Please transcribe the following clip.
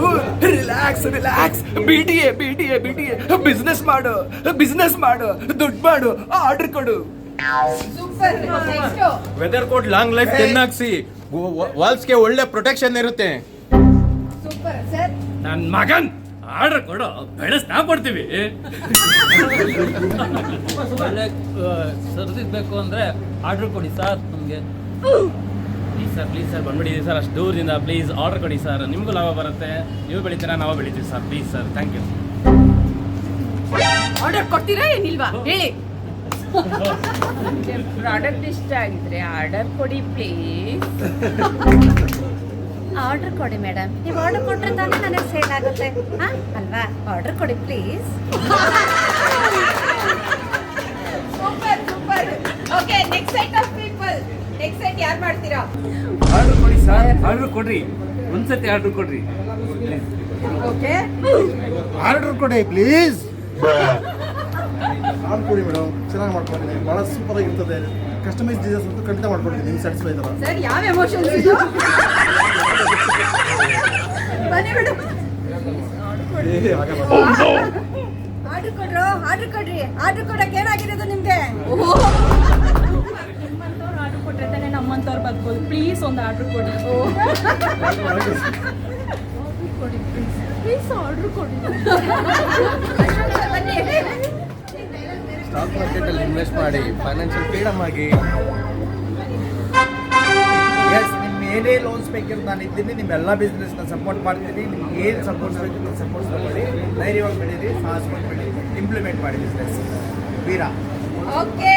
Cool, relax relax. BTA business ಮಾಡು, ದುಡ್ಡು ಮಾಡು, ಆರ್ಡರ್ ಕೊಡು. Super. Next weather coat long life 10 ಹಾಕ್ಸಿ, ವಾಲ್ಸ್ಗೆ ಒಳ್ಳೆ ಪ್ರೊಟೆಕ್ಷನ್ ಇರುತ್ತೆ. Super sir. ನನ್ನ ಮಗನ್ ಆರ್ಡರ್ ಕೊಡು, ಬೆಳೆಸ್ತಾ ಕೊಡ್ತೀವಿ. ಸರ್ದಿಸ್ಬೇಕು ಅಂದ್ರೆ ಆರ್ಡರ್ ಕೊಡಿ ಸರ್ ನಮಗೆ. ಪ್ಲೀಸ್ ಸರ್ ಬಂದ್ಬಿಡಿ ಸರ್, ಅಷ್ಟು ದೂರದಿಂದ ಪ್ಲೀಸ್ ಆರ್ಡರ್ ಕೊಡಿ ಸರ್, ನಿಮಗೂ ಲಾಭ ಬರುತ್ತೆ, ನೀವು ಬೆಳಿತೀರಾ ನಾವು ಬೆಳಿತೀವಿ sir, please sir, thank you. Order ಕೊಡ್ತೀರಾ ಏನಿಲ್ವಾ ಹೇಳಿ. ಪ್ರಾಡಕ್ಟ್ ಇಷ್ಟ ಆಗಿದ್ರೆ ಆರ್ಡರ್ ಕೊಡಿ ಪ್ಲೀಸ್. ಆರ್ಡರ್ ಕೊಡಿ ಮೇಡಮ್, ನೀವು ಆರ್ಡರ್ ಕೊಟ್ರೆ ತಾನೇ ನನಗೆ ಸೇಲ್ ಆಗುತ್ತೆ ಅಲ್ವಾ? ಆರ್ಡರ್ ಕೊಡಿ please. Super super. Okay, next set of people. Next set ಯಾರು ಮಾಡ್ತೀರಾ? ಆರ್ಡರ್ ಕೊಡಿ ಸರ್, ಆರ್ಡರ್ ಕೊಡ್ರಿ, ಒಂದ್ಸತಿ ಆರ್ಡರ್ ಕೊಡ್ರಿ. ಓಕೆ, ಆರ್ಡರ್ ಕೊಡಿ ಪ್ಲೀಸ್. ಆರ್ಡರ್ ಕೊಡಿ ಮೇಡಮ್, ಚೆನ್ನಾಗಿ ಮಾಡ್ಕೊಂಡಿದ್ದೀನಿ, ಭಾಳ ಸೂಪರ್ ಆಗಿರ್ತದೆ. ಕಸ್ಟಮೈಸ್ ಡಿಸೈನ್ಸ್ ಅಂತೂ ಖಂಡಿತ ಮಾಡ್ಕೊಂಡಿದ್ದೀನಿ. ನಿಮ್ಗೆ ಸ್ಯಾಟಿಸ್ಫೈ ಇದ್ದಾರಾ? ಸರ್ ಯಾವ ಎಮೋಷನ್ಸ್ ಇದು? ಬನ್ನಿ ಮೇಡಮ್. ಆರ್ಡರ್ ಕೊಡ್ರು, ಆರ್ಡರ್ ಕೊಡ್ರಿ. ಆರ್ಡರ್ ಕೊಡಕ್ಕೆ ಏನಾಗಿರೋದು ನಿಮ್ಗೆ? ನಿಮ್ಮಂತವ್ರು ಆರ್ಡರ್ ಕೊಟ್ರೆ ತಾನೇ ನಮ್ಮಂತವ್ರು ಬದುಕೋದು. ಪ್ಲೀಸ್ ಒಂದು ಆರ್ಡರ್ ಕೊಡಿ. ಕೊಡಿ ಪ್ಲೀಸ್, ಪ್ಲೀಸ್ ಆರ್ಡರ್ ಕೊಡಿ. ಬನ್ನಿ. ಸ್ಟಾಕ್ ಮಾರ್ಕೆಟ್ ಅಲ್ಲಿ ಇನ್ವೆಸ್ಟ್ ಮಾಡಿ ಫೈನಾನ್ಷಿಯಲ್ ಫ್ರೀಡಮ್ ಆಗಿ. ನಿಮ್ಮ ಏನೇ ಲೋನ್ಸ್ ಬೇಕಿರೋ ನಾನು ಇದ್ದೀನಿ. ನಿಮ್ಮೆಲ್ಲ ಬಿಸ್ನೆಸ್ನ ಸಪೋರ್ಟ್ ಮಾಡ್ತೀನಿ. ನಿಮ್ಗೆ ಏನು ಸಪೋರ್ಟ್ಸ್ ಬೇಕು ಸಪೋರ್ಟ್ಸ್ ಮಾಡಿ, ಧೈರ್ಯವಾಗಿ ಬೆಳೀರಿ, ಸಾಹಸವಾಗಿ ಬೆಳೀರಿ, ಇಂಪ್ಲಿಮೆಂಟ್ ಮಾಡಿ ಬಿಸ್ನೆಸ್. ವೀರಾ. ಓಕೆ,